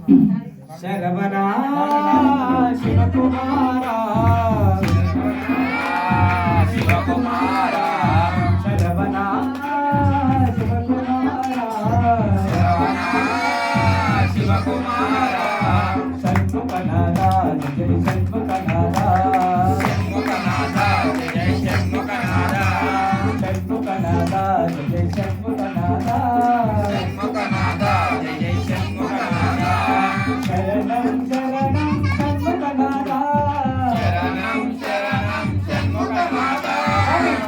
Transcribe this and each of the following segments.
శరవణ శివకుమార శివకుమార శరవణ శివకుమార శివకుమార షణ్ముఖనాథ జయ షణ్ముఖనాథ షణ్ముఖనాథ జయ షణ్ముఖనాథ షణ్ముఖనాథ జయ షణ్ముఖనాథ షణ్ముఖనాథ జయ షణ్ముఖనాథ శరణం శరణం షణ్ముఖనాథ శరణం శరణం షణ్ముఖనాథ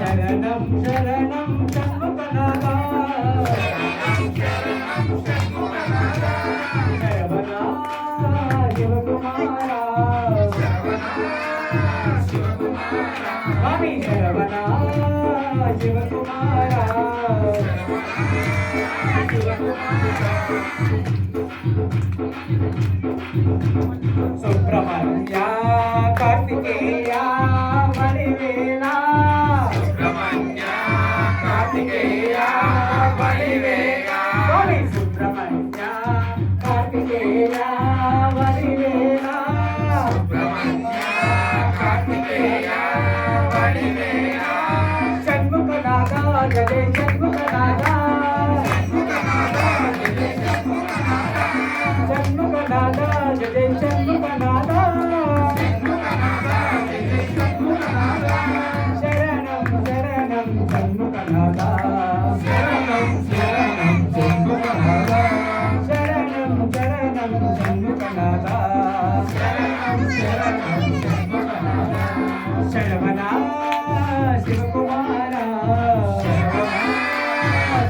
శరణం శరణం షణ్ముఖనాథ శరణం శరణం షణ్ముఖనాథ శరవణ శివకుమార స్వామి శరవణ శివకుమార సుబ్రహ్మణ్య కార్తికేయ మణివేళ సుబ్రహ్మణ్య కార్తికేయ మణివేళ స్వామి సుబ్రహ్మణ్య కార్తికేయ మణివేళ సుబ్రహ్మణ్య కార్తికేయ మణివేళ షణ్ముఖనాథ జయ షణ్ముఖనాథ షణ్ముఖనాథ జయ షణ్ముఖనాథ శరణం శరణం షణ్ముఖనాథ శరణం శరణం షణ్ముఖనాథ శరణం శరణం షణ్ముఖనాథ శరణం శరణం షణ్ముఖనాథ శరవణ శివకుమార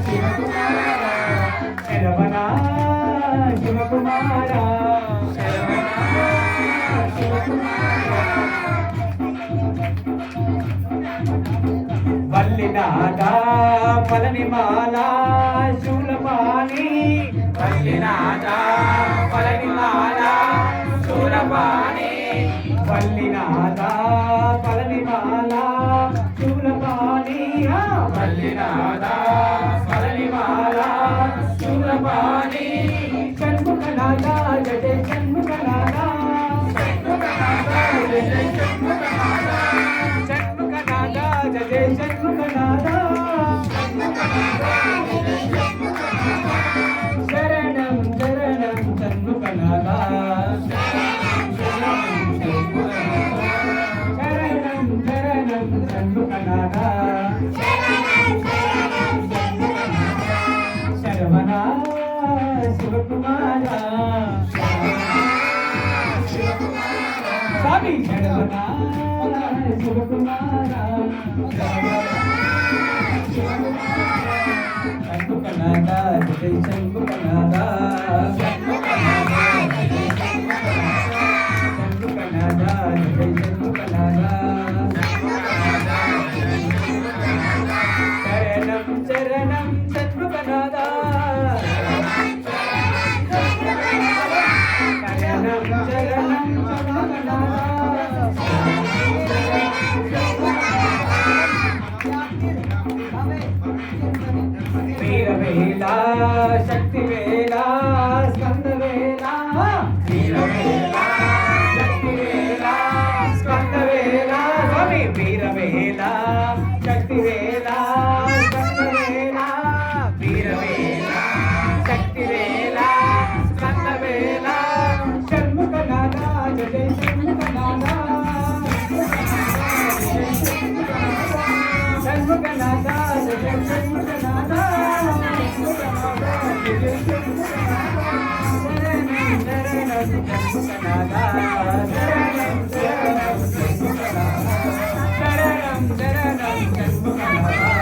శివకుమార శరవణ శివకుమార వల్లినాథ పలనిమాల శూలపాణి వల్లినాథ పలనిమాల శూలపాణి వల్లినాథ పలనిమాల శూలపాణి వల్లినాథ పలనిమాల శూలపాణి షణ్ముఖనాథ జయ షణ్ముఖనాథ షణ్ముఖనాథ జయ షణ్ముఖనాథ షణ్ముఖనాథ జయ షణ్ముఖనాథ శరణం శరణం షణ్ముఖనాథ శరణం శరణం షణ్ముఖనాథ శరవణ శివకుమార స్వామి శరవణ శివకుమార షణ్ముఖనాథ జయ షణ్ముఖనాథ షణ్ముఖనాథ జయ షణ్ముఖనాథ శరణం శరణం షణ్ముఖనాథ శరణం శరణం వీరవేళ శక్తివేళ స్కందవేళ వీరవేళ శక్తివేళ స్కందవేళ స్వామి వీరవేళ శక్తివేళ స్కందవేళ వీరవేళ శక్తివేళ స్కందవేళ షణ్ముఖనాథ జయ షణ్ముఖనాథ షణ్ముఖనాథ జయ షణ్ముఖనాథ శరణం శరణం షణ్ముఖనాథ